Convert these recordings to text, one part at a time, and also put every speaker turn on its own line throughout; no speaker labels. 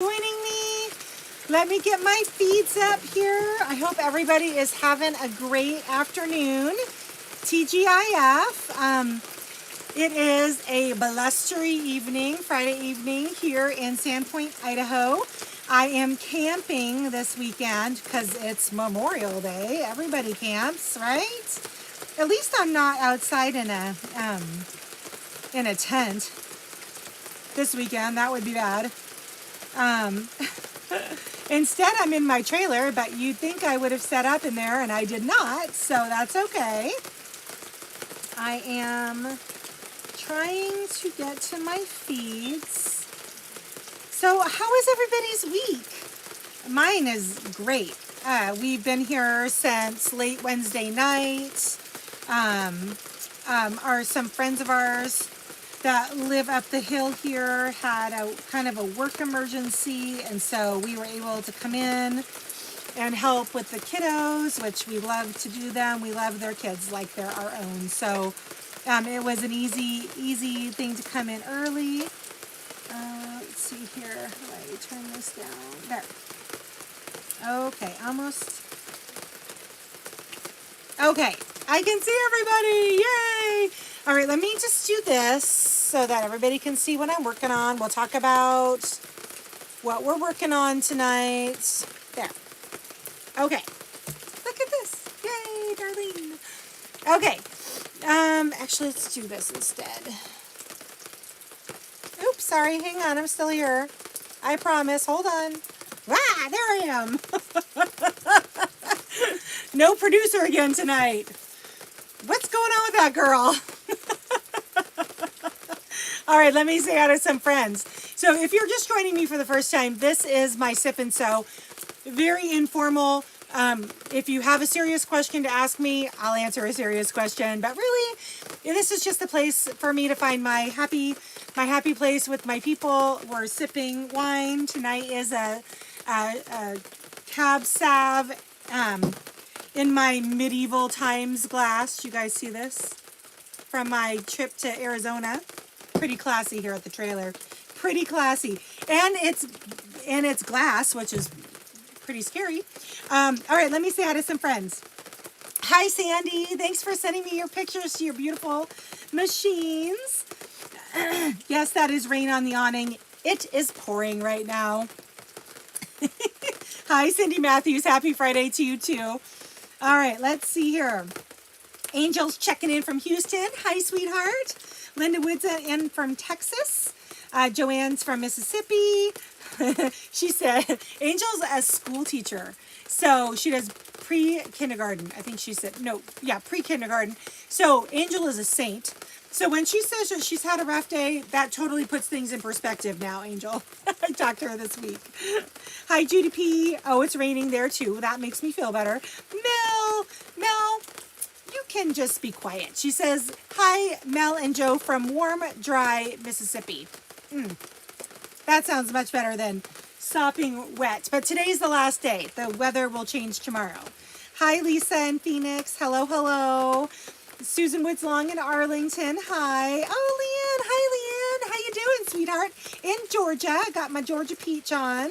Joining me. Let me get my feeds up here. I hope everybody is having a great afternoon. TGIF. It is a blustery evening, Friday evening here in Sandpoint, Idaho. I am camping this weekend because it's Memorial Day. Everybody camps, right? At least I'm not outside in a tent this weekend. That would be bad. Instead, I'm in my trailer, but you'd think I would have set up in there, and I did not, so that's okay. I am trying to get to my feeds. So how is everybody's week? Mine is great. We've been here since late Wednesday night. Some friends of ours that live up the hill here had a kind of a work emergency, and so we were able to come in and help with the kiddos, which we love to do them. We love their kids like they're our own. So it was an easy thing to come in early. Let's see here. Let me turn this down. There. Okay, almost. Okay, I can see everybody. Yay! All right, let me just do this so that everybody can see what I'm working on. We'll talk about what we're working on tonight. There. Okay. Look at this. Yay, Darlene. Okay. Actually, let's do this instead. Oops, sorry. Hang on. I'm still here. I promise. Hold on. Ah, there I am. No producer again tonight. What's going on with that girl? All right, let me say hi to some friends. So if you're just joining me for the first time, this is my Sip and Sew. Very informal. If you have a serious question to ask me, I'll answer a serious question. But really, this is just a place for me to find my happy place with my people. We're sipping wine. Tonight is a Cab Sav in my medieval times glass. You guys see this? From my trip to Arizona. Pretty classy here at the trailer. Pretty classy. And it's glass, which is pretty scary. All right, let me say hi to some friends. Hi, Sandy. Thanks for sending me your pictures to your beautiful machines. Yes, that is rain on the awning. It is pouring right now. Hi, Cindy Matthews. Happy Friday to you, too. All right, let's see here. Angel's checking in from Houston. Hi, sweetheart. Linda Woods in from Texas. Joanne's from Mississippi. She said, Angel's a school teacher. So she does pre-kindergarten. I think she said, no, yeah, pre-kindergarten. So Angel is a saint. So when she says that she's had a rough day, that totally puts things in perspective now, Angel. I talked to her this week. Hi, Judy P. Oh, it's raining there too. That makes me feel better. Mel, you can just be quiet. She says, hi, Mel and Joe from warm, dry Mississippi. That sounds much better than sopping wet. But today's the last day. The weather will change tomorrow. Hi, Lisa in Phoenix. Hello, hello. Susan Woods Long in Arlington. Hi. Oh, Leanne. Hi, Leanne. How you doing, sweetheart? In Georgia. Got my Georgia peach on.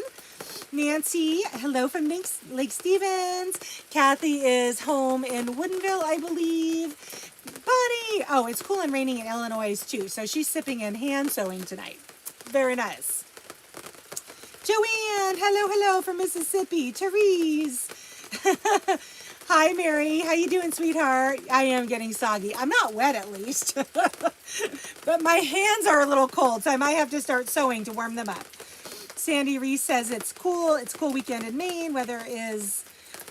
Nancy, hello from Lake Stevens. Kathy is home in Woodinville, I believe. Buddy. Oh, it's cool and raining in Illinois, too. So she's sipping and hand sewing tonight. Very nice. Joanne, hello from Mississippi. Therese. Hi, Mary. How you doing, sweetheart? I am getting soggy. I'm not wet, at least. But my hands are a little cold, so I might have to start sewing to warm them up. Sandy Reese says it's cool. It's cool weekend in Maine. Weather is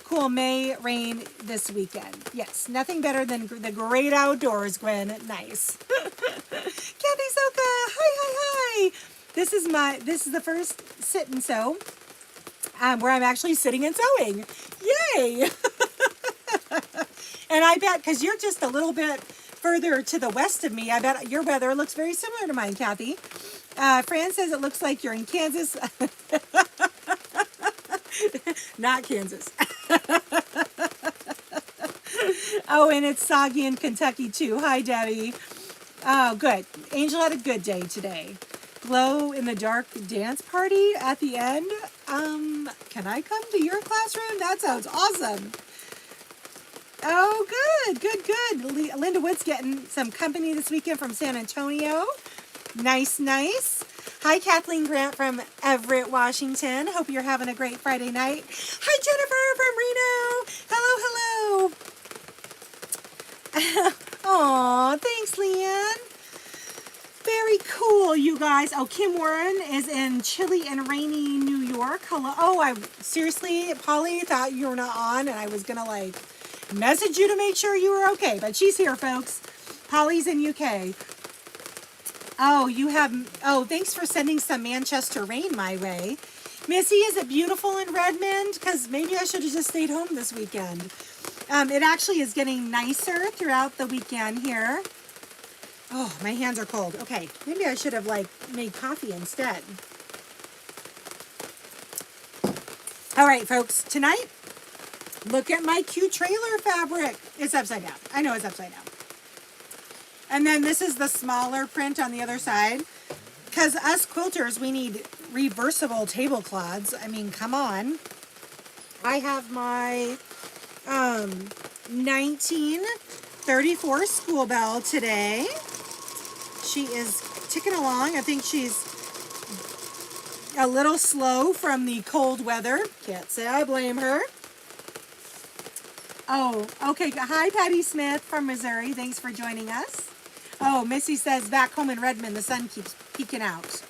cool. May rain this weekend. Yes, nothing better than the great outdoors, Gwen. Nice. Kathy Soka. Hi. This is the first sit and sew where I'm actually sitting and sewing. Yay! And I bet, because you're just a little bit further to the west of me, I bet your weather looks very similar to mine, Kathy. Fran says it looks like you're in Kansas. Not Kansas. Oh, and it's soggy in Kentucky, too. Hi, Debbie. Oh, good. Angel had a good day today. glow in the dark dance party at the end. Can I come to your classroom? That sounds awesome. Oh, good. Linda Wood's getting some company this weekend from San Antonio. Nice. Hi, Kathleen Grant from Everett, Washington. Hope you're having a great Friday night. Hi, Jennifer from Reno. Hello. Aw, thanks, Leanne. Very cool, you guys. Oh, Kim Warren is in chilly and rainy New York. Hello. Oh, seriously, Polly thought you were not on, and I was gonna message you to make sure you were okay. But she's here, folks. Polly's in UK. Oh, thanks for sending some Manchester rain my way. Missy, is it beautiful in Redmond? Because maybe I should have just stayed home this weekend. It actually is getting nicer throughout the weekend here. Oh, my hands are cold. Okay, maybe I should have made coffee instead. All right, folks, tonight, look at my cute trailer fabric. It's upside down. I know it's upside down. And then this is the smaller print on the other side. Because us quilters, we need reversible tablecloths. I mean, come on. I have my 1934 School Bell today. She is ticking along. I think she's a little slow from the cold weather. Can't say I blame her. Oh, okay. Hi, Patty Smith from Missouri. Thanks for joining us. Oh, Missy says back home in Redmond, the sun keeps peeking out.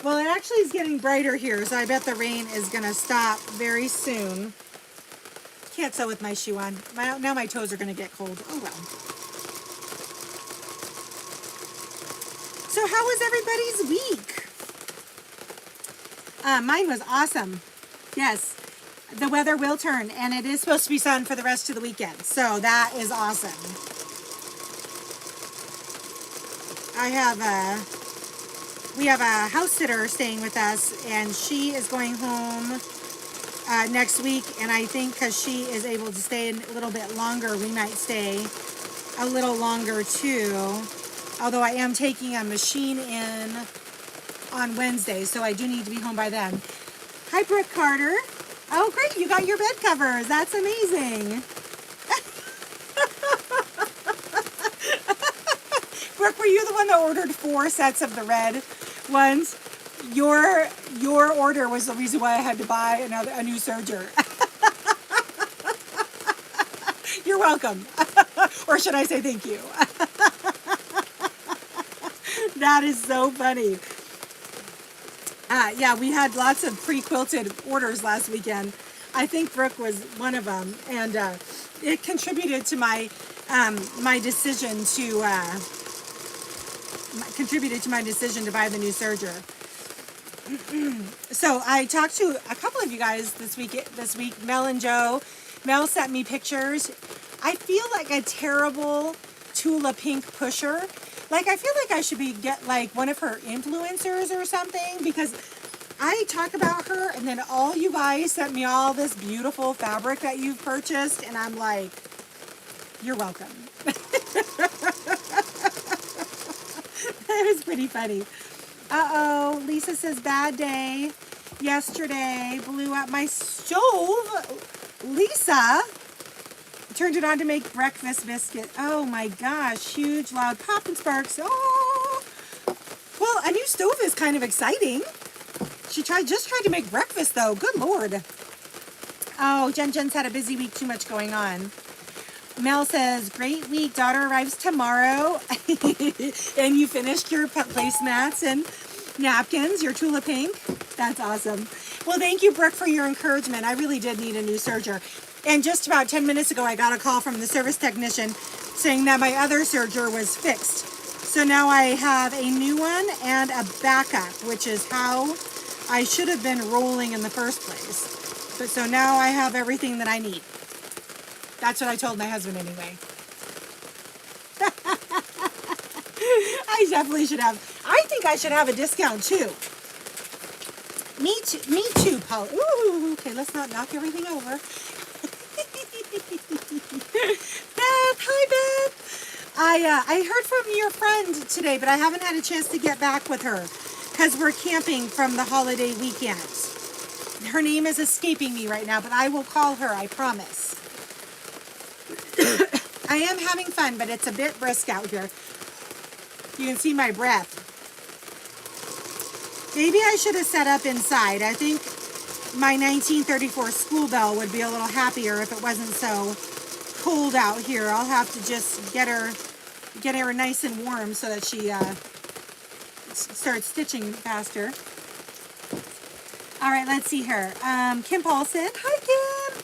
Well, it actually is getting brighter here, so I bet the rain is going to stop very soon. Can't sew with my shoe on. Now my toes are going to get cold. Oh, well. So how was everybody's week? Mine was awesome. Yes, the weather will turn, and it is supposed to be sun for the rest of the weekend. So that is awesome. We have a house sitter staying with us, and she is going home next week, and I think because she is able to stay a little bit longer, we might stay a little longer too. Although I am taking a machine in on Wednesday, so I do need to be home by then. Hi, Brooke Carter. Oh, great, you got your bed covers. That's amazing. Brooke, were you the one that ordered 4 sets of the red ones? Your order was the reason why I had to buy a new serger. You're welcome. Or should I say thank you? That is so funny. Yeah, we had lots of pre-quilted orders last weekend. I think Brooke was one of them, and it contributed to my decision to buy the new serger. So I talked to a couple of you guys this week. Mel and Joe. Mel sent me pictures. I feel like a terrible Tula Pink pusher. I feel like I should get one of her influencers or something, because I talk about her and then all you guys sent me all this beautiful fabric that you've purchased, and I'm like, you're welcome. That was pretty funny. Uh-oh, Lisa says bad day. Yesterday blew up my stove. Lisa turned it on to make breakfast biscuit. Oh my gosh, huge loud pop and sparks. Oh, well, a new stove is kind of exciting. She just tried to make breakfast though. Good Lord. Oh, Jen's had a busy week, too much going on. Mel says, great week. Daughter arrives tomorrow. And you finished your placemats and napkins, your Tula Pink. That's awesome. Well, thank you, Brooke, for your encouragement. I really did need a new serger. And just about 10 minutes ago, I got a call from the service technician saying that my other serger was fixed. So now I have a new one and a backup, which is how I should have been rolling in the first place. But so now I have everything that I need. That's what I told my husband anyway. I definitely should have. I think I should have a discount too. Me too, Paul. Ooh, okay, let's not knock everything over. Beth, hi Beth. I heard from your friend today, but I haven't had a chance to get back with her. because we're camping from the holiday weekend. Her name is escaping me right now, but I will call her, I promise. I am having fun, but it's a bit brisk out here. You can see my breath. Maybe I should have set up inside. I think my 1934 school bell would be a little happier if it wasn't so cold out here. I'll have to just get her nice and warm so that she starts stitching faster. All right, let's see here. Kim Paulson. Hi, Kim.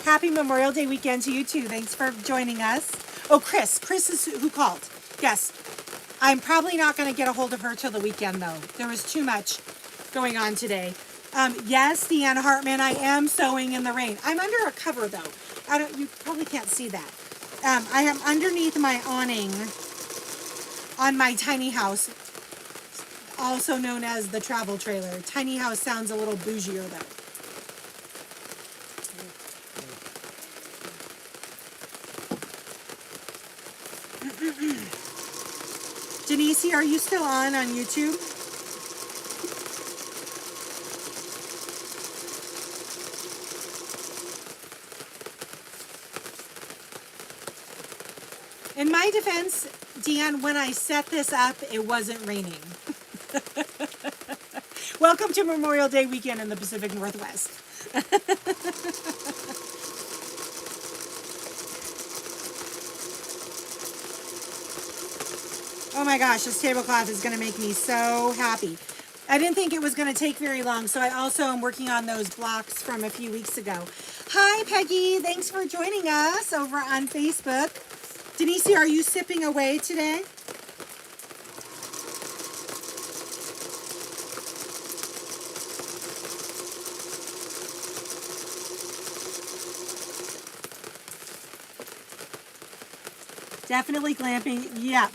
Happy Memorial Day weekend to you, too. Thanks for joining us. Oh, Chris. Chris is who called. Yes. I'm probably not going to get a hold of her till the weekend, though. There was too much going on today. Yes, Deanna Hartman, I am sewing in the rain. I'm under a cover, though. You probably can't see that. I am underneath my awning on my tiny house, also known as the travel trailer. Tiny house sounds a little bougier, though. Denise, are you still on YouTube? In my defense, Deanne, when I set this up, it wasn't raining. Welcome to Memorial Day weekend in the Pacific Northwest. Oh my gosh, this tablecloth is going to make me so happy. I didn't think it was going to take very long, so I also am working on those blocks from a few weeks ago. Hi, Peggy. Thanks for joining us over on Facebook. Denise, are you sipping away today? Definitely glamping. Yeah.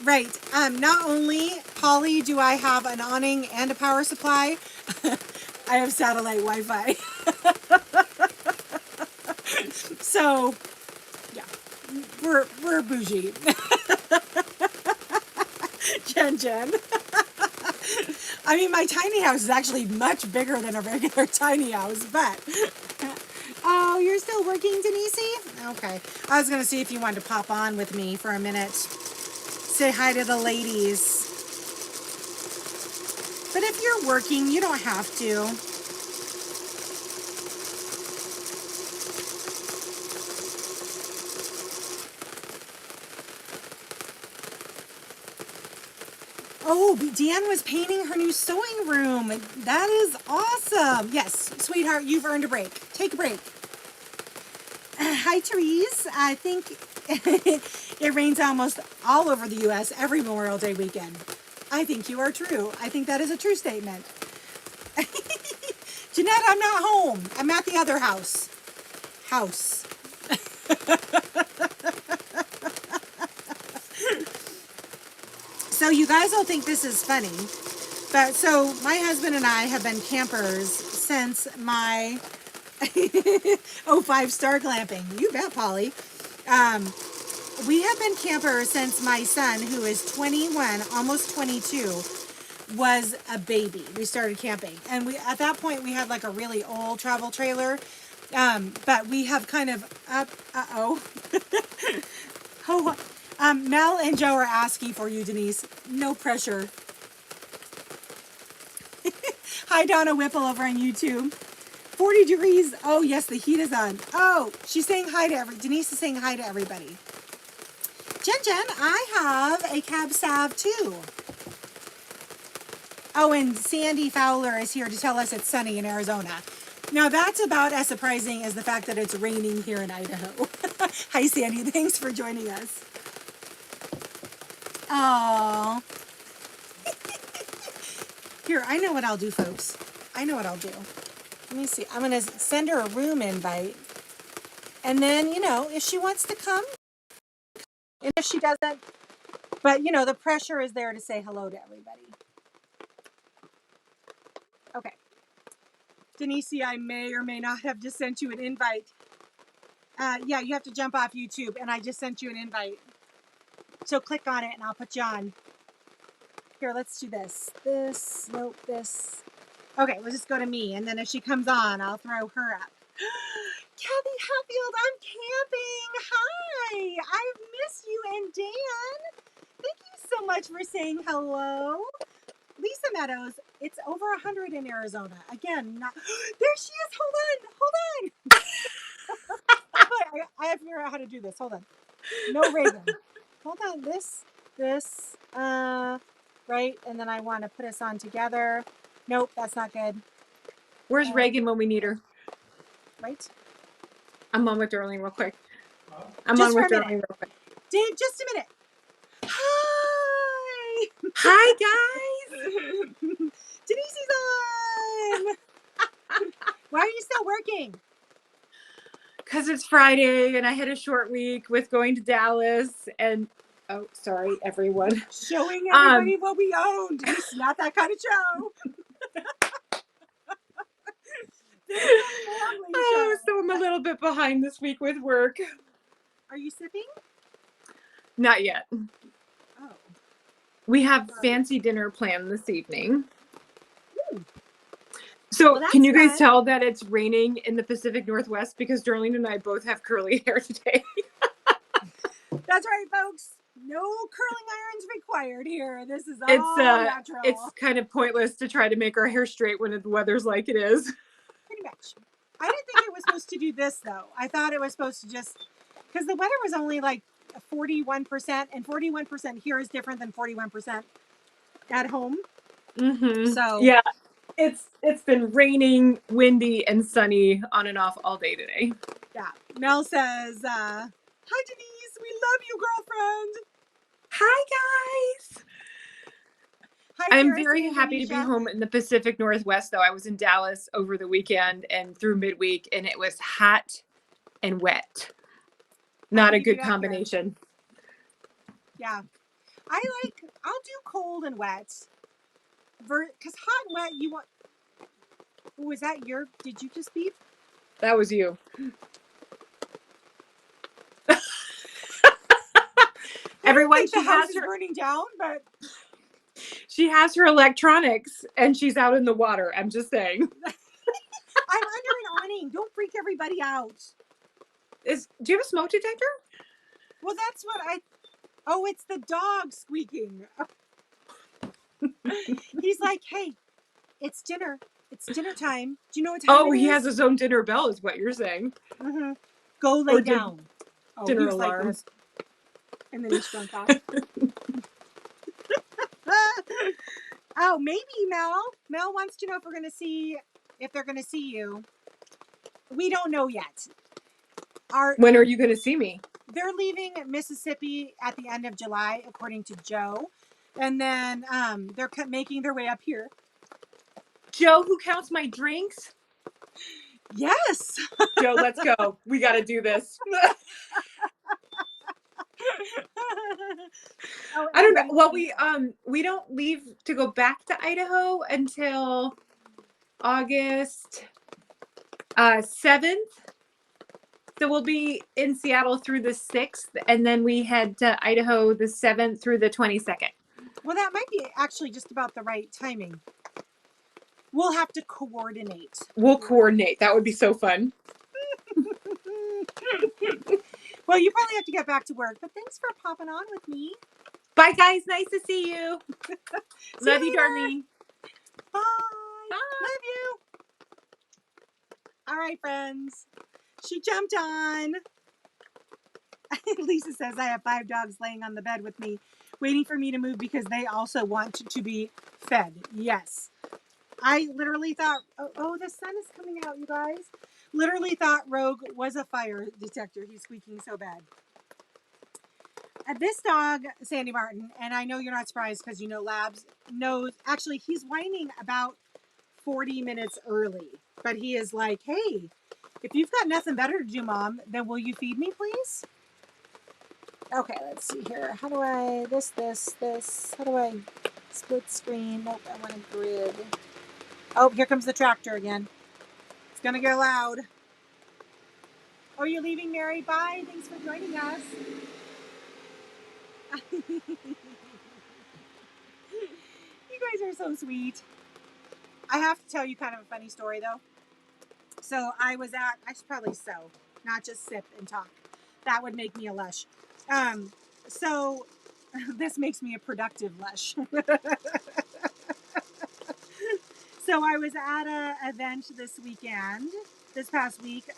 Right. Not only, Polly, do I have an awning and a power supply, I have satellite Wi-Fi. So, yeah, we're bougie. Jen. I mean, my tiny house is actually much bigger than a regular tiny house, but... Oh, you're still working, Denise? Okay. I was going to see if you wanted to pop on with me for a minute. Say hi to the ladies. But if you're working, you don't have to. Oh, Deanne was painting her new sewing room. That is awesome. Yes, sweetheart, you've earned a break. Take a break. Hi, Therese. I think it rains almost all over the U.S. every Memorial Day weekend. I think you are true. I think that is a true statement. Jeanette, I'm not home. I'm at the other house. So you guys will think this is funny, but so my husband and I have been campers since my 5-star glamping. You bet, Polly. We have been campers since my son, who is 21, almost 22, was a baby. We started camping, and at that point we had like a really old travel trailer, but we have kind of Mel and Joe are asking for you, Denise. No pressure. Hi, Donna Whipple over on YouTube. 40 degrees. Oh, yes, the heat is on. Oh, she's saying hi to Denise is saying hi to everybody. Jen, I have a cab salve too. Oh, and Sandy Fowler is here to tell us it's sunny in Arizona. Now, that's about as surprising as the fact that it's raining here in Idaho. Hi, Sandy. Thanks for joining us. Oh. Here, I know what I'll do, folks. I know what I'll do. Let me see. I'm going to send her a room invite. And then, if she wants to come, and if she doesn't, but, the pressure is there to say hello to everybody. Okay. Denise, I may or may not have just sent you an invite. Yeah, you have to jump off YouTube, and I just sent you an invite. So click on it, and I'll put you on. Here, let's do this. This, nope, this. Okay, we'll just go to me. And then if she comes on, I'll throw her up. Kathy Hatfield, I'm camping. Hi, I've missed you and Dan. Thank you so much for saying hello. Lisa Meadows, it's over 100 in Arizona. Again, not there she is. Hold on. I have to figure out how to do this. Hold on. No Reagan. Hold on. This, right, and then I want to put us on together. Nope, that's not good.
Where's Reagan when we need her?
Right.
I'm on with Darlene real quick. I'm
Just
on
for
with
a
Darlene
minute.
real quick.
Dave, just a minute. Hi.
Hi, guys.
Denise is on. Why are you still working?
Because it's Friday and I had a short week with going to Dallas and oh, sorry, everyone.
Showing everybody what we own. Denise is not that kind of show. This is a family show.
So I'm a little bit behind this week with work.
Are you sipping?
Not yet.
Oh.
We have fancy dinner planned this evening.
Ooh.
So
Well,
can you guys
fun.
tell that it's raining in the Pacific Northwest because Darlene and I both have curly hair today?
That's right, folks. No curling irons required here. This is all natural.
It's kind of pointless to try to make our hair straight when the weather's like it is.
Pretty much. I didn't think it was supposed to do this, though. I thought it was supposed to just... Because the weather was only like 41%, and 41% here is different than 41% at home.
Mm-hmm.
So...
Yeah. It's been raining, windy, and sunny on and off all day today.
Yeah. Mel says, hi, Denise. We love you, girlfriend.
Hi, guys.
Hi,
I'm very happy to be home in the Pacific Northwest, though. I was in Dallas over the weekend and through midweek, and it was hot and wet. Not a good combination.
Yeah. I'll do cold and wet. Because hot and wet, you want... Was that did you just beep?
That was you. Everyone,
the house is burning down, but
she has her electronics and she's out in the water. I'm just saying.
I'm under an awning. Don't freak everybody out.
Do you have a smoke detector?
Well, that's what oh, it's the dog squeaking. He's like, hey, it's dinner. It's dinner time. Do you know what time it is?
He has his own dinner bell is what you're saying.
Mm-hmm. Go lay down.
Dinner alarm.
Like and then he shrunk off. Oh, maybe Mel. Mel wants to know if they're going to see you. We don't know yet.
When are you going to see me?
They're leaving Mississippi at the end of July, according to Joe. And then they're making their way up here.
Joe, who counts my drinks?
Yes.
Joe, let's go. We got to do this. I don't know. Well, we don't leave to go back to Idaho until August 7th. So we'll be in Seattle through the 6th, and then we head to Idaho the 7th through the 22nd.
Well, that might be actually just about the right timing. We'll have to coordinate.
We'll coordinate. That would be so fun.
Well, you probably have to get back to work, but thanks for popping on with me.
Bye, guys. Nice to see you. Love you, Darlene.
Bye. Love you. All right, friends. She jumped on. Lisa says, I have 5 dogs laying on the bed with me, waiting for me to move because they also want to be fed. Yes. I literally thought, oh, the sun is coming out, you guys. Literally thought Rogue was a fire detector. He's squeaking so bad. This dog, Sandy Martin, and I know you're not surprised because you know Labs knows, actually he's whining about 40 minutes early. But he is like, hey, if you've got nothing better to do, Mom, then will you feed me, please? Okay, let's see here. How do I, this. How do I split screen? Nope, I want a grid. Oh, here comes the tractor again. It's going to get loud. Oh, you're leaving, Mary? Bye. Thanks for joining us. guys are so sweet. I have to tell you kind of a funny story though. So I should probably sew, not just sip and talk. That would make me a lush. So this makes me a productive lush. So I was at a event this past week,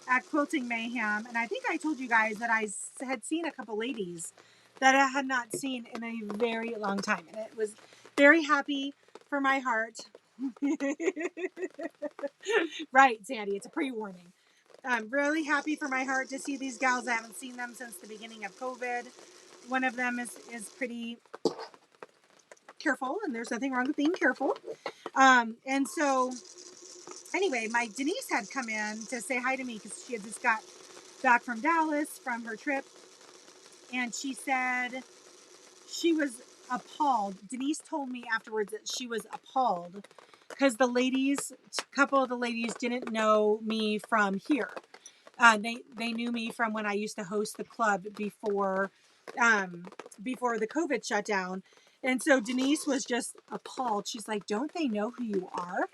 at Quilting Mayhem, and I think I told you guys that I had seen a couple ladies that I had not seen in a very long time, and it was very happy for my heart. Right, Sandy, it's a pre-warning. I'm really happy for my heart to see these gals. I haven't seen them since the beginning of COVID. One of them is pretty careful, and there's nothing wrong with being careful. And so anyway, my Denise had come in to say hi to me because she had just got back from Dallas from her trip, and she said she was appalled. Denise told me afterwards that she was appalled because a couple of the ladies didn't know me from here. They knew me from when I used to host the club before the COVID shutdown. And so Denise was just appalled. She's like, "Don't they know who you are?"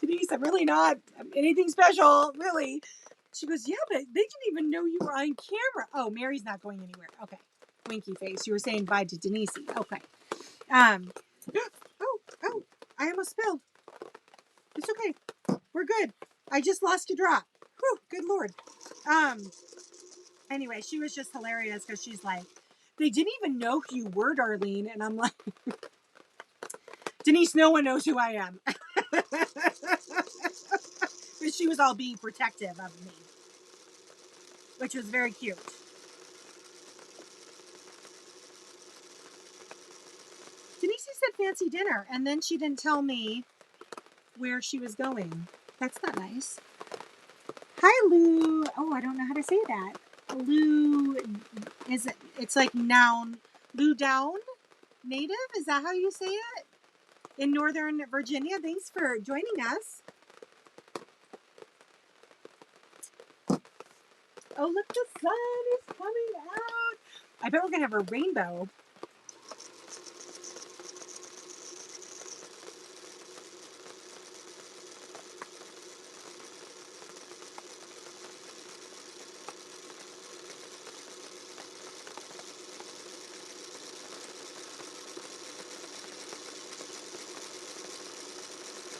Denise, I'm really not anything special, really. She goes, "Yeah, but they didn't even know you were on camera." Oh, Mary's not going anywhere. Okay. Winky face. You were saying bye to Denise. Okay. Um, oh, I almost spilled. It's okay. We're good. I just lost a drop. Whew, good Lord. Anyway, she was just hilarious because she's like, "They didn't even know who you were, Darlene." And I'm like, "Denise, no one knows who I am." But she was all being protective of me, which was very cute. Denise said fancy dinner, and then she didn't tell me where she was going. That's not nice. Hi, Lou. Oh, I don't know how to say that. Lou, it's like noun. Lou Down Native? Is that how you say it? In Northern Virginia. Thanks for joining us. Oh, look, the sun is coming out. I bet we're going to have a rainbow.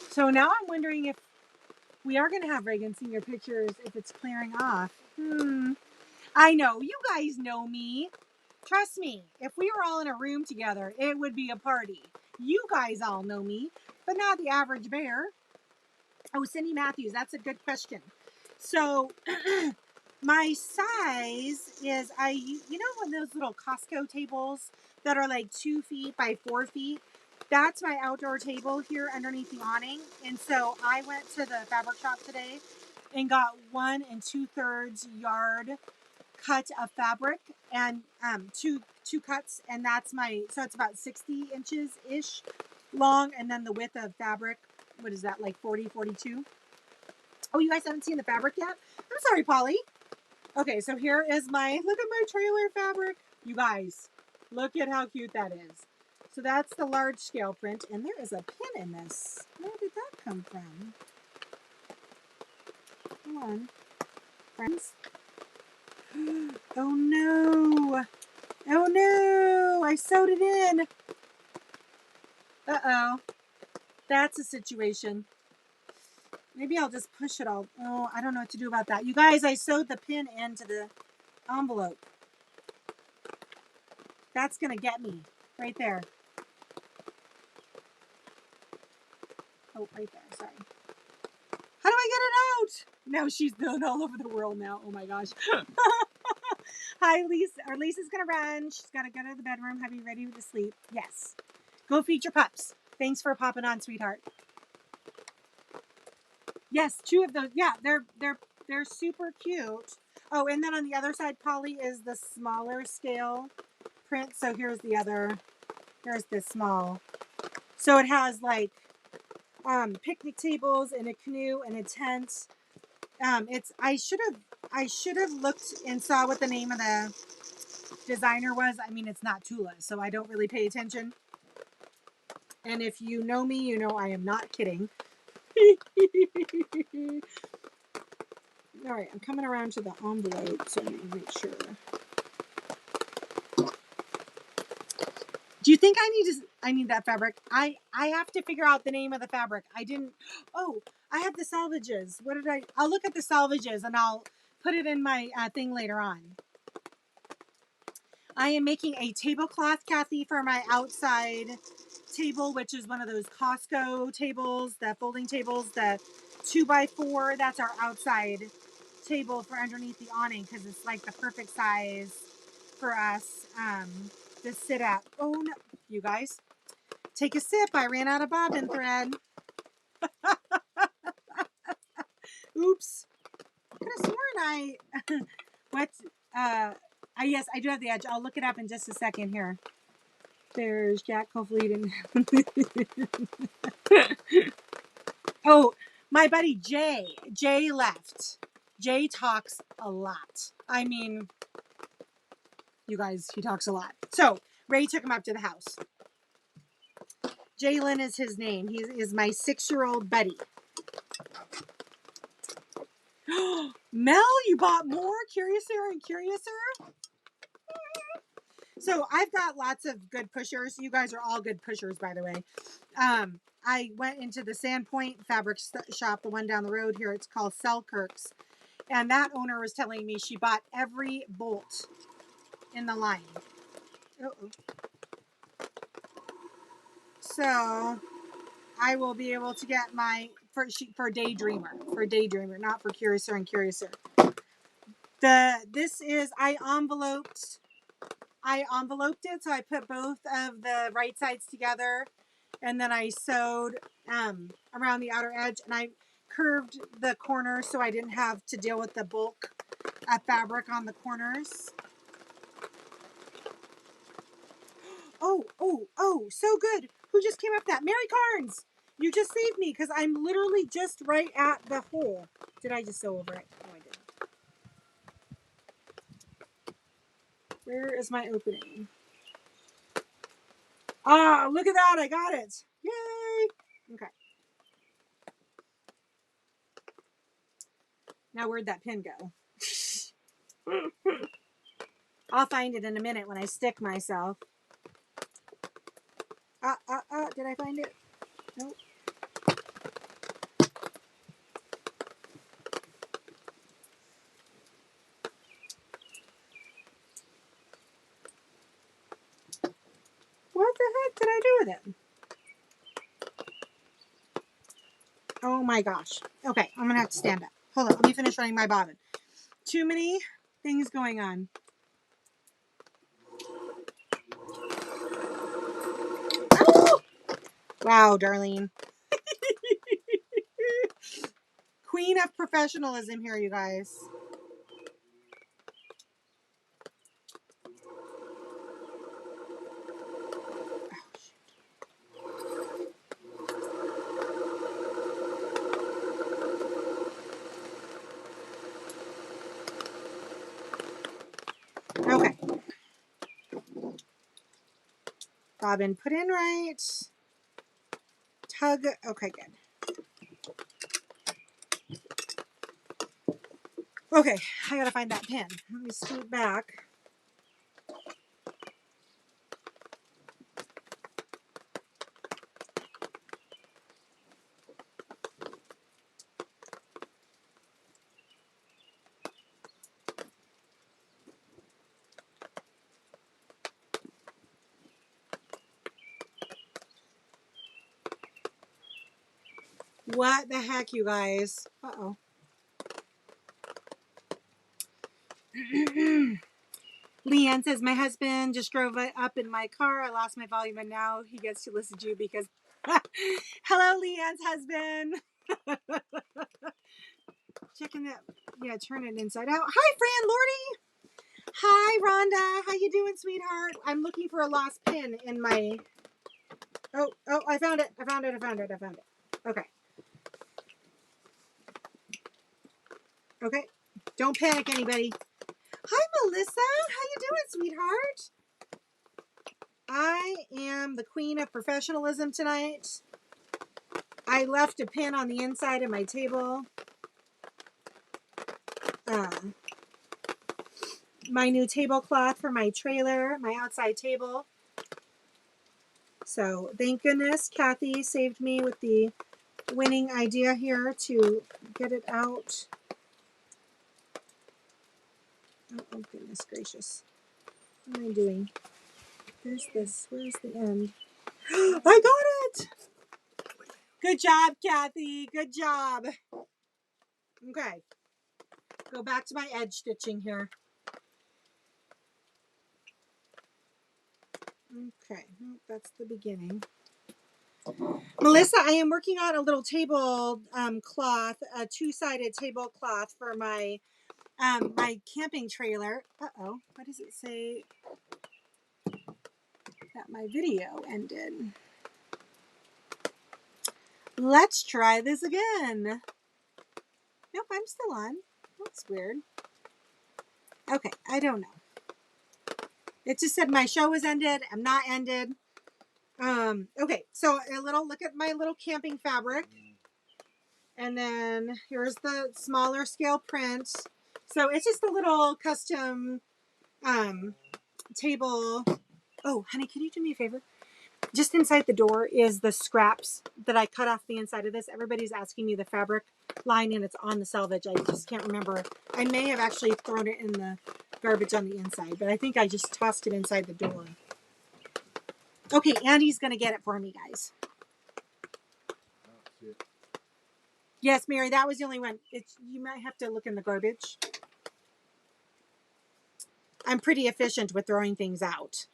So now I'm wondering if we are going to have Reagan Senior pictures if it's clearing off. I know. You guys know me. Trust me. If we were all in a room together, it would be a party. You guys all know me, but not the average bear. Oh, Cindy Matthews. That's a good question. So my size is, one of those little Costco tables that are like 2 feet by 4 feet. That's my outdoor table here underneath the awning. And so I went to the fabric shop today and got 1 2/3 yard cut of fabric and two cuts, and so it's about 60 inches ish long, and then the width of fabric, what is that, like 40, 42? Oh, you guys haven't seen the fabric yet? I'm sorry, Polly. Okay, so here is look at my trailer fabric. You guys, look at how cute that is. So that's the large scale print, and there is a pin in this. Where did that come from? Come on, friends. Oh no. Oh no, I sewed it in. Uh-oh. That's a situation. Maybe I'll just push it all. Oh, I don't know what to do about that. You guys, I sewed the pin into the envelope. That's going to get me right there. Oh, right there. Sorry. How do I get it out? Now she's going all over the world now. Oh my gosh. Hi, Lisa. Our Lisa's going to run. She's got to go to the bedroom. Have you ready to sleep? Yes. Go feed your pups. Thanks for popping on, sweetheart. Yes, 2 of those. Yeah, they're super cute. Oh, and then on the other side, Polly, is the smaller scale print. So here's the small. So it has like picnic tables and a canoe and a tent. I should have looked and saw what the name of designer was. I mean, it's not Tula, so I don't really pay attention. And if you know me, you know I am not kidding. All right, I'm coming around to the envelope, so I'm going to make sure. Do you think I need that fabric? I have to figure out the name of the fabric. I didn't. Oh, I have the salvages. What did I'll look at the salvages and I'll put it in my thing later on. I am making a tablecloth, Kathy, for my outside table, which is one of those Costco tables, the folding tables, the 2x4. That's our outside table for underneath the awning because it's like the perfect size for us to sit at. Oh no, you guys, take a sip. I ran out of bobbin thread. Oops. I could have sworn what? Yes, I do have the edge. I'll look it up in just a second here. There's Jack. Hopefully you didn't. Oh, my buddy Jay. Jay left. Jay talks a lot. I mean, you guys, he talks a lot. So Ray took him up to the house. Jalen is his name. He is my 6-year-old buddy. Mel, you bought more? Curiouser and Curiouser? So I've got lots of good pushers. You guys are all good pushers, by the way. I went into the Sandpoint fabric shop, the one down the road here. It's called Selkirk's. And that owner was telling me she bought every bolt in the line. Uh-oh. So I will be able to get my, for Daydreamer, not for Curiouser and Curiouser. This is, I enveloped it, so I put both of the right sides together, and then I sewed around the outer edge, and I curved the corners so I didn't have to deal with the bulk of fabric on the corners. Oh, so good. Who just came up that? Mary Carnes! You just saved me, because I'm literally just right at the hole. Did I just sew over it? No, I didn't. Where is my opening? Ah, look at that. I got it. Yay. Okay. Now, where'd that pin go? I'll find it in a minute when I stick myself. Did I find it? Nope. What the heck did I do with it? Oh my gosh. Okay, I'm gonna have to stand up. Hold on, let me finish running my bobbin. Too many things going on. Oh! Wow, Darlene. Queen of professionalism here, you guys. Okay. Bobbin put in right. Tug. Okay, good. Okay, I gotta find that pin. Let me scoot back. What the heck, you guys? Uh-oh. Leanne says, my husband just drove up in my car. I lost my volume, and now he gets to listen to you because... Hello, Leanne's husband. Checking that. Yeah, turn it inside out. Hi, Fran Lordy. Hi, Rhonda. How you doing, sweetheart? I'm looking for a lost pin in my... Oh, I found it. I found it. Okay. Okay. Don't panic, anybody. Hi, Melissa. How you doing, sweetheart? I am the queen of professionalism tonight. I left a pin on the inside of my table. My new tablecloth for my trailer, my outside table. So thank goodness Kathy saved me with the winning idea here to get it out. Oh goodness gracious. What am I doing? There's this. Where's the end? I got it! Good job, Kathy. Good job. Okay. Go back to my edge stitching here. Okay. That's the beginning. Melissa, I am working on a little table cloth, a two-sided tablecloth for my my camping trailer. Uh-oh. What does it say that my video ended? Let's try this again. Nope, I'm still on. That's weird. Okay, I don't know. It just said my show was ended. I'm not ended. Okay, so a little look at my little camping fabric. And then here's the smaller scale print. So it's just a little custom table. Oh, honey, can you do me a favor? Just inside the door is the scraps that I cut off the inside of this. Everybody's asking me the fabric line and it's on the selvage. I just can't remember. I may have actually thrown it in the garbage on the inside, but I think I just tossed it inside the door. Okay, Andy's going to get it for me, guys. Yes, Mary, that was the only one. You might have to look in the garbage. I'm pretty efficient with throwing things out.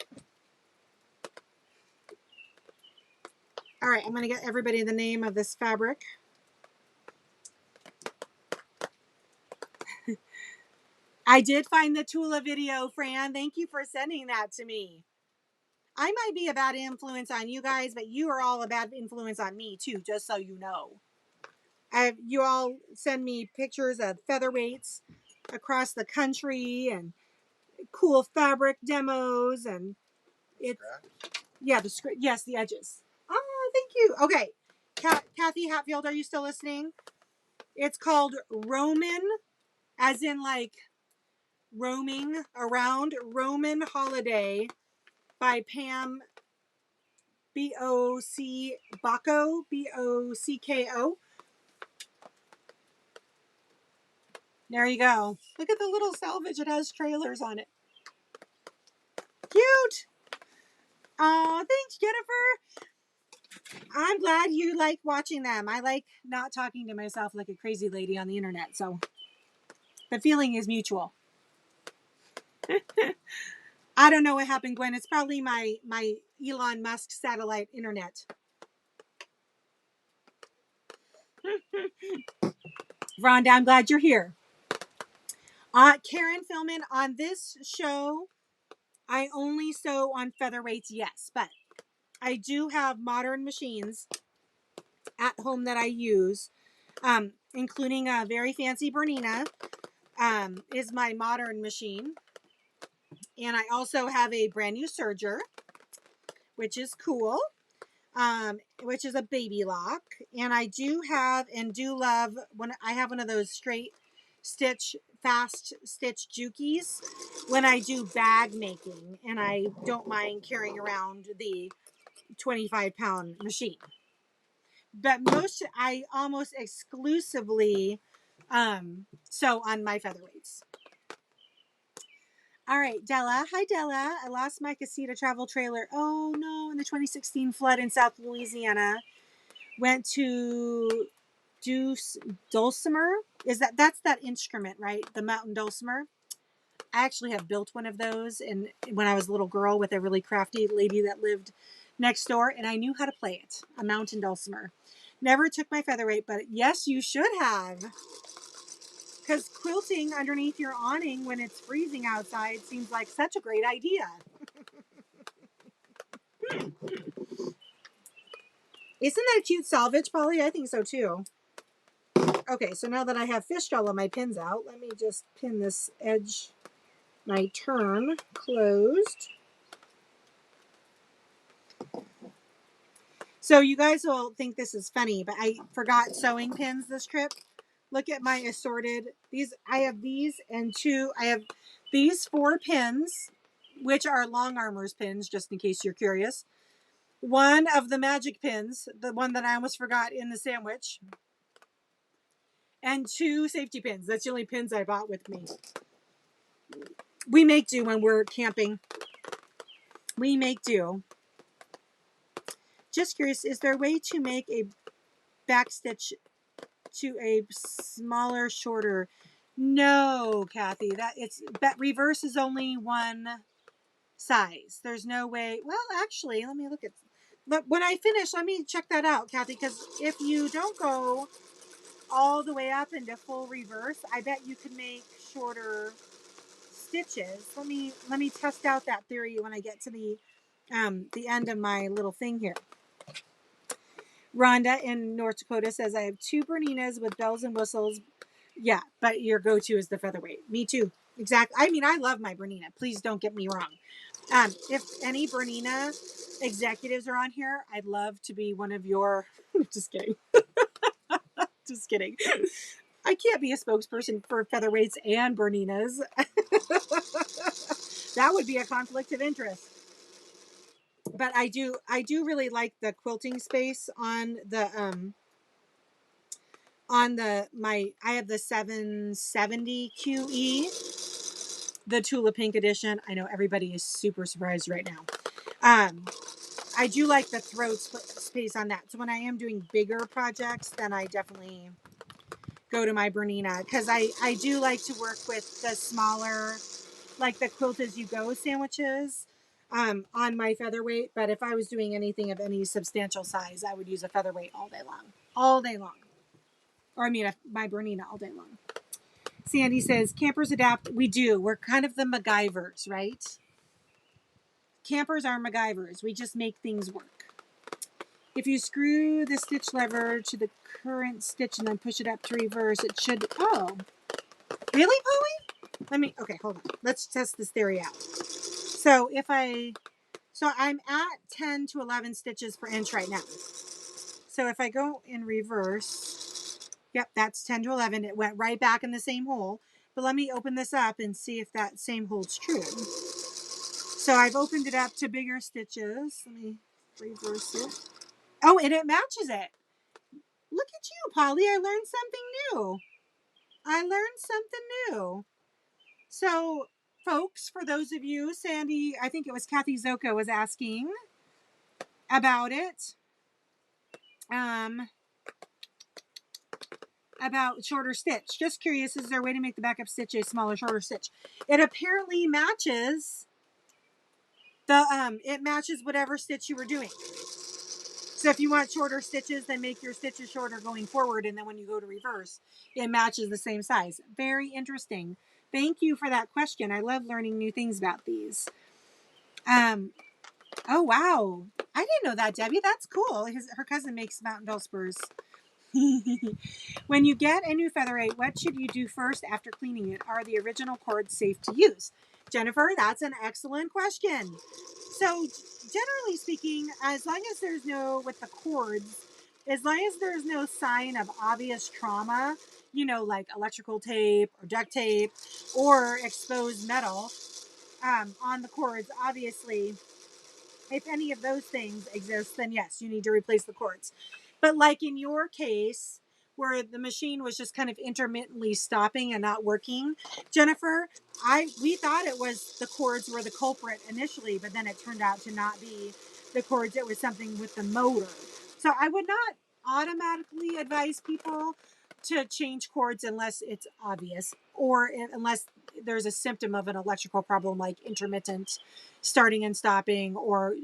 All right, I'm going to get everybody the name of this fabric. I did find the Tula video, Fran. Thank you for sending that to me. I might be a bad influence on you guys, but you are all a bad influence on me too, just so you know. You all send me pictures of featherweights across the country and cool fabric demos and it's yeah, yes, the edges. Oh, thank you. Okay. Kathy Hatfield, are you still listening? It's called Roman, as in like roaming around, Roman Holiday by Pam Bocco, Bocko. There you go. Look at the little selvage. It has trailers on it. Cute. Oh, thanks, Jennifer. I'm glad you like watching them. I like not talking to myself like a crazy lady on the internet. So the feeling is mutual. I don't know what happened, Gwen. It's probably my Elon Musk satellite internet. Rhonda, I'm glad you're here. Karen Philman, on this show, I only sew on featherweights, yes, but I do have modern machines at home that I use, including a very fancy Bernina, is my modern machine. And I also have a brand new serger, which is cool, which is a baby lock. And I do have and do love when I have one of those straight stitch, fast stitch Jukies when I do bag making. And I don't mind carrying around the 25-pound machine. But I almost exclusively sew on my featherweights. All right, Della. Hi, Della. I lost my casita travel trailer. Oh, no, in the 2016 flood in South Louisiana. Went to dulcimer. That's that instrument, right? The mountain dulcimer. I actually have built one of those when I was a little girl with a really crafty lady that lived next door, and I knew how to play it, a mountain dulcimer. Never took my featherweight, but yes, you should have. Because quilting underneath your awning when it's freezing outside seems like such a great idea. Isn't that a cute salvage, Polly? I think so too. Okay, so now that I have fished all of my pins out, let me just pin this edge my term closed. So you guys will think this is funny, but I forgot sewing pins this trip. Look at my assorted. I have these and I have these 4 pins, which are long armors pins, just in case you're curious. One of the magic pins, the one that I almost forgot in the sandwich. And 2 safety pins. That's the only pins I bought with me. We make do when we're camping. We make do. Just curious, is there a way to make a back stitch to a smaller, shorter? No, Kathy, that reverse is only one size. There's no way. Well, actually, let me look at. But when I finish, let me check that out, Kathy, because if you don't go all the way up into full reverse, I bet you can make shorter stitches. Let me test out that theory when I get to the end of my little thing here. Rhonda in North Dakota says, I have 2 Berninas with bells and whistles. Yeah, but your go-to is the featherweight. Me too. Exactly. I mean, I love my Bernina. Please don't get me wrong. If any Bernina executives are on here, I'd love to be one of your... Just kidding. Just kidding. I can't be a spokesperson for featherweights and Berninas. That would be a conflict of interest. But I do really like the quilting space on the I have the 770 QE, the Tula Pink edition. I know everybody is super surprised right now. I do like the throat space on that. So when I am doing bigger projects, then I definitely go to my Bernina, because I do like to work with the smaller, like the quilt as you go sandwiches on my featherweight. But if I was doing anything of any substantial size, I would use a featherweight all day long. All day long. Or I mean, my Bernina all day long. Sandy says, campers adapt. We do. We're kind of the MacGyvers, right? Campers are MacGyvers. We just make things work. If you screw the stitch lever to the current stitch and then push it up to reverse, it should... Oh. Really, Polly? Okay, hold on. Let's test this theory out. So I'm at 10 to 11 stitches per inch right now. So if I go in reverse, yep, that's 10 to 11. It went right back in the same hole. But let me open this up and see if that same holds true. So I've opened it up to bigger stitches. Let me reverse it. Oh, and it matches it. Look at you, Polly. I learned something new. So, folks, for those of you, Sandy, I think it was Kathy Zoka was asking about it. About shorter stitch. Just curious, is there a way to make the backup stitch a smaller, shorter stitch? It apparently matches it matches whatever stitch you were doing. So if you want shorter stitches, then make your stitches shorter going forward, and then when you go to reverse, it matches the same size. Very interesting. Thank you for that question. I love learning new things about these. Oh wow, I didn't know that, Debbie. That's cool. Her cousin makes mountain bell spurs. When you get a new featherweight, what should you do first after cleaning it? Are the original cords safe to use? Jennifer, that's an excellent question. So generally speaking, as long as there's with the cords, as long as there's no sign of obvious trauma, like electrical tape or duct tape or exposed metal on the cords, obviously, if any of those things exist, then yes, you need to replace the cords. But like in your case, where the machine was just kind of intermittently stopping and not working, Jennifer, we thought it was the cords were the culprit initially, but then it turned out to not be the cords. It was something with the motor. So I would not automatically advise people to change cords unless it's obvious, or unless there's a symptom of an electrical problem like intermittent starting and stopping, or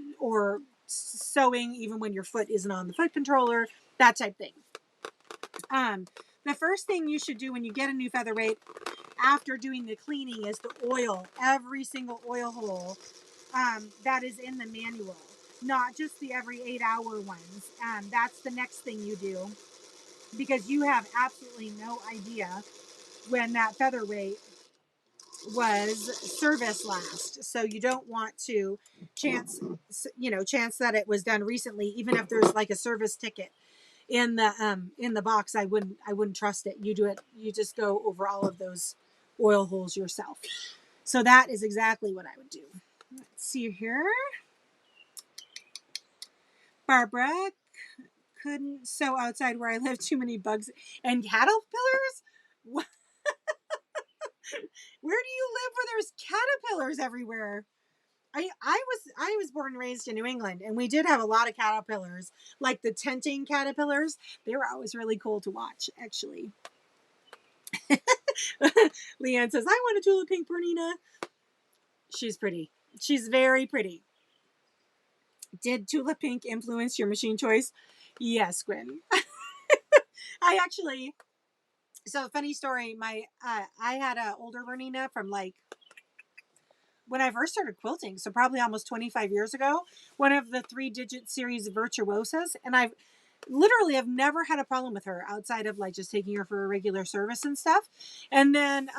sewing even when your foot isn't on the foot controller, that type thing. The first thing you should do when you get a new featherweight after doing the cleaning is to oil every single oil hole that is in the manual, not just the every 8-hour ones. That's the next thing you do, because you have absolutely no idea when that featherweight was service last. So you don't want to chance that it was done recently, even if there's like a service ticket in the box. I wouldn't trust it. You just go over all of those oil holes yourself. So that is exactly what I would do. Let's see here. Barbara, couldn't sew outside where I live. Too many bugs and caterpillars. Where do you live where there's caterpillars everywhere? I was born and raised in New England, and we did have a lot of caterpillars, like the tenting caterpillars. They were always really cool to watch, actually. Leanne says, "I want a tulip pink Bernina." She's pretty. She's very pretty. Did tulip pink influence your machine choice? Yes, Gwen. I actually. So funny story. I had an older Bernina from like when I first started quilting, so probably almost 25 years ago, one of the 3-digit series virtuosas, and I've literally have never had a problem with her outside of like just taking her for a regular service and stuff. And then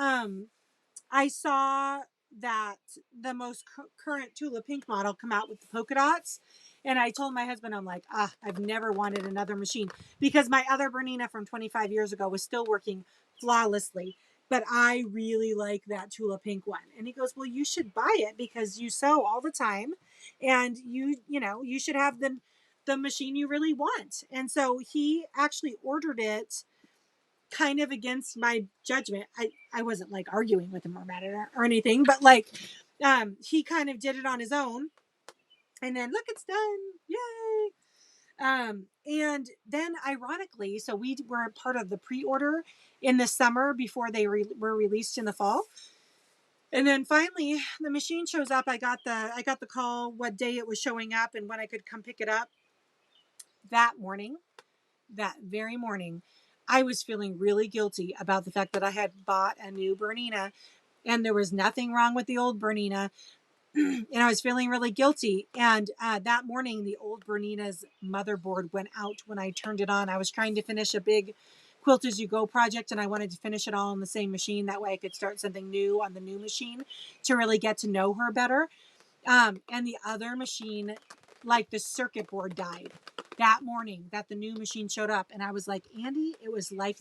I saw that the most current Tula Pink model come out with the polka dots. And I told my husband, I'm like, I've never wanted another machine because my other Bernina from 25 years ago was still working flawlessly. But I really like that Tula Pink one. And he goes, well, you should buy it because you sew all the time. And you should have the machine you really want. And so he actually ordered it kind of against my judgment. I wasn't like arguing with him about it or anything, but like he kind of did it on his own. And then look, it's done. Yay. And then ironically, so we were part of the pre-order in the summer before they were released in the fall. And then finally the machine shows up. I got the call what day it was showing up and when I could come pick it up. That very morning, I was feeling really guilty about the fact that I had bought a new Bernina and there was nothing wrong with the old Bernina. And I was feeling really guilty. And that morning, the old Bernina's motherboard went out when I turned it on. I was trying to finish a big Quilt As You Go project, and I wanted to finish it all on the same machine. That way I could start something new on the new machine to really get to know her better. And the other machine, like the circuit board died that morning that the new machine showed up. And I was like, Andy, it was like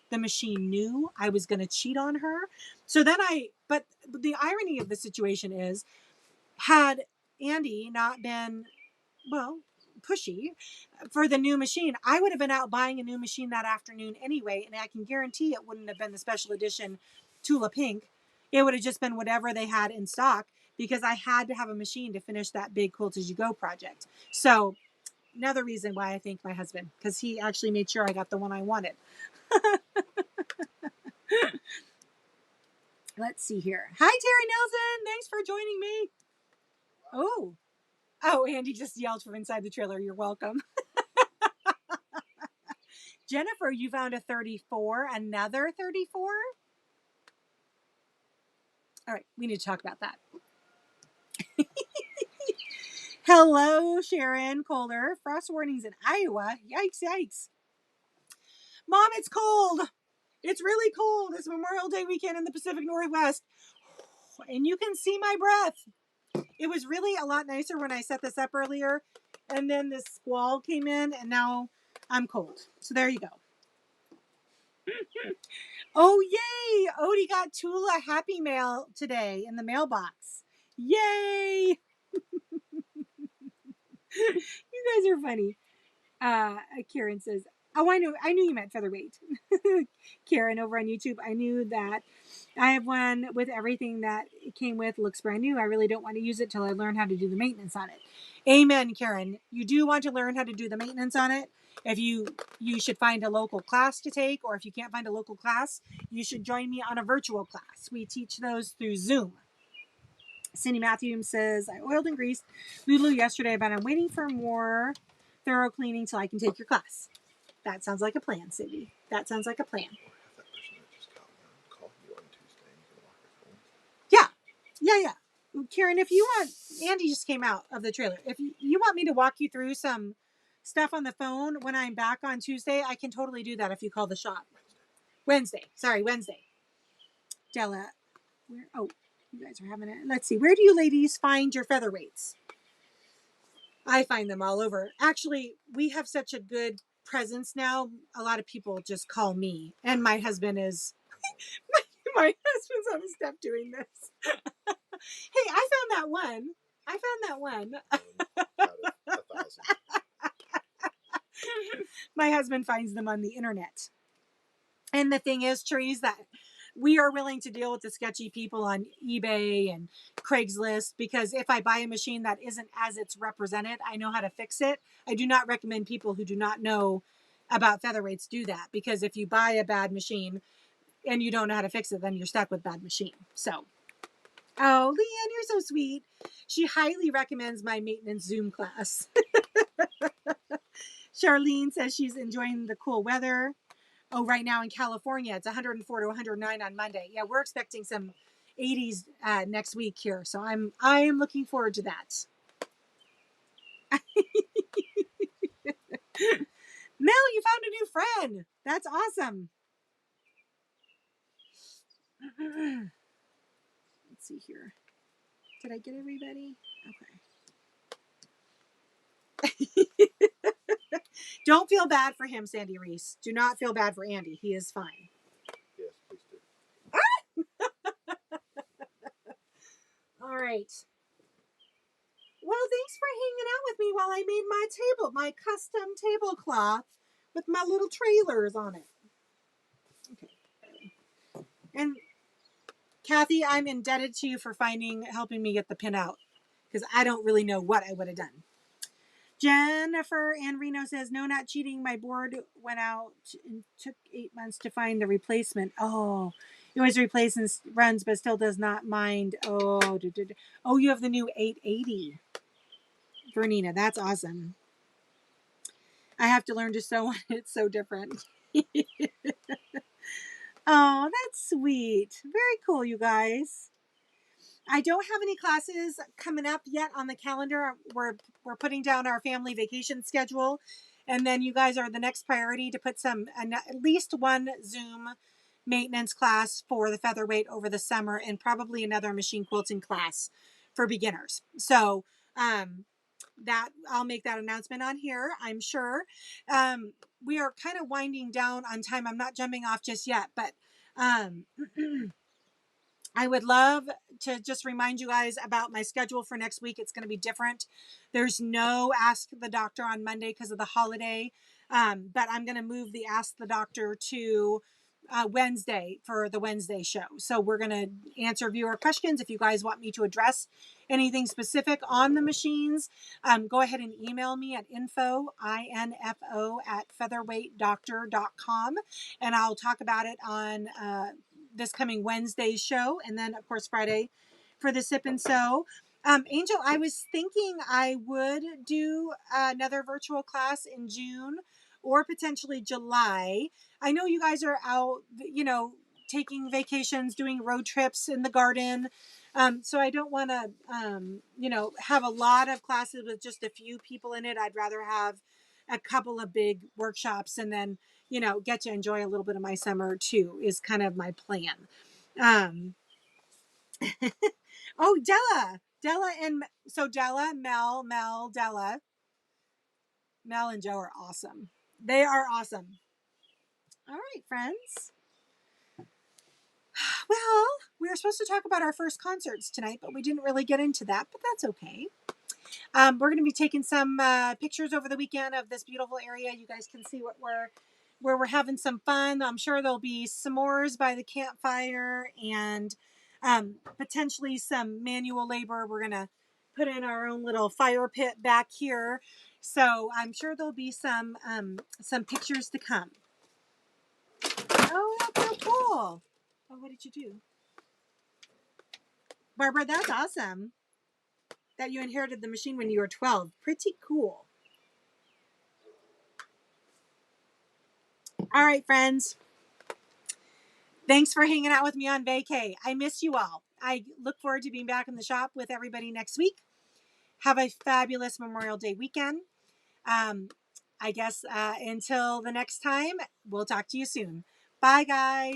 the machine knew I was going to cheat on her. So then but the irony of the situation is, had Andy not been, well, pushy for the new machine, I would have been out buying a new machine that afternoon anyway. And I can guarantee it wouldn't have been the special edition Tula Pink. It would have just been whatever they had in stock because I had to have a machine to finish that big Quilt As You Go project. So another reason why I thank my husband, because he actually made sure I got the one I wanted. Let's see here. Hi, Terry Nelson. Thanks for joining me. Oh, Andy just yelled from inside the trailer. You're welcome. Jennifer, you found a 34, another 34? All right, we need to talk about that. Hello, Sharon Kohler. Frost warnings in Iowa. Yikes, yikes. Mom, it's cold. It's really cold. It's Memorial Day weekend in the Pacific Northwest. And you can see my breath. It was really a lot nicer when I set this up earlier. And then this squall came in, and now I'm cold. So there you go. Oh, yay! Odie got Tula Happy Mail today in the mailbox. Yay! You guys are funny. Karen says, oh, I knew you meant featherweight. Karen over on YouTube, I knew that. I have one with everything that it came with. Looks brand new. I really don't want to use it till I learn how to do the maintenance on it. Amen, Karen. You do want to learn how to do the maintenance on it. If you should find a local class to take, or if you can't find a local class, you should join me on a virtual class. We teach those through Zoom. Cindy Matthews says, I oiled and greased Lulu yesterday, but I'm waiting for more thorough cleaning till I can take your class. That sounds like a plan, Cindy. That sounds like a plan. Yeah. Karen, if you want, Andy just came out of the trailer. If you want me to walk you through some stuff on the phone when I'm back on Tuesday, I can totally do that if you call the shop. Wednesday. Della. Where? Oh, you guys are having it. Let's see. Where do you ladies find your featherweights? I find them all over. Actually, we have such a good presence now. A lot of people just call me, and my husband is my husband's on the step doing this. Hey, I found that one. I found that one.
Out of 1,000.
My husband finds them on the internet. And the thing is, Therese, that we are willing to deal with the sketchy people on eBay and Craigslist, because if I buy a machine that isn't as it's represented, I know how to fix it. I do not recommend people who do not know about featherweights do that, because if you buy a bad machine and you don't know how to fix it, then you're stuck with bad machine. So, oh, Leanne, you're so sweet. She highly recommends my maintenance Zoom class. Charlene says she's enjoying the cool weather. Oh, right now in California, it's 104 to 109 on Monday. Yeah, we're expecting some 80s next week here, so I am looking forward to that. Mel, you found a new friend. That's awesome. Let's see here. Did I get everybody? Okay. Don't feel bad for him, Sandy Reese. Do not feel bad for Andy. He is fine.
Yes, please do.
All right. Well, thanks for hanging out with me while I made my table, my custom tablecloth with my little trailers on it. Okay. And Kathy, I'm indebted to you for helping me get the pin out, because I don't really know what I would have done. Jennifer and Reno says, no, not cheating. My board went out and took 8 months to find the replacement. Oh, he always replaces runs, but still does not mind. Oh, oh, you have the new 880. Bernina, that's awesome. I have to learn to sew on it. It's so different. Oh, that's sweet. Very cool, you guys. I don't have any classes coming up yet on the calendar. We're putting down our family vacation schedule, and then you guys are the next priority to put at least one Zoom maintenance class for the featherweight over the summer, and probably another machine quilting class for beginners. So that I'll make that announcement on here, I'm sure. We are kind of winding down on time. I'm not jumping off just yet, but I would love to just remind you guys about my schedule for next week. It's going to be different. There's no Ask the Doctor on Monday because of the holiday, but I'm going to move the Ask the Doctor to Wednesday for the Wednesday show. So we're going to answer viewer questions. If you guys want me to address anything specific on the machines, go ahead and email me at info at featherweightdoctor.com, and I'll talk about it on this coming Wednesday's show, and then of course Friday for the Sip and Sew. Angel, I was thinking I would do another virtual class in June or potentially July. I know you guys are out, taking vacations, doing road trips in the garden. So I don't want to, have a lot of classes with just a few people in it. I'd rather have a couple of big workshops, and then get to enjoy a little bit of my summer too, is kind of my plan. Oh, Della, and so Della, Mel and Joe are awesome. They are awesome. All right, friends. Well, we were supposed to talk about our first concerts tonight, but we didn't really get into that, but that's okay. We're going to be taking some pictures over the weekend of this beautiful area. You guys can see where we're having some fun. I'm sure there'll be s'mores by the campfire, and potentially some manual labor. We're going to put in our own little fire pit back here. So I'm sure there'll be some pictures to come. Oh, that's so cool. Oh, what did you do? Barbara, that's awesome that you inherited the machine when you were 12. Pretty cool. All right, friends. Thanks for hanging out with me on vacay. I miss you all. I look forward to being back in the shop with everybody next week. Have a fabulous Memorial Day weekend. I guess until the next time, we'll talk to you soon. Bye, guys.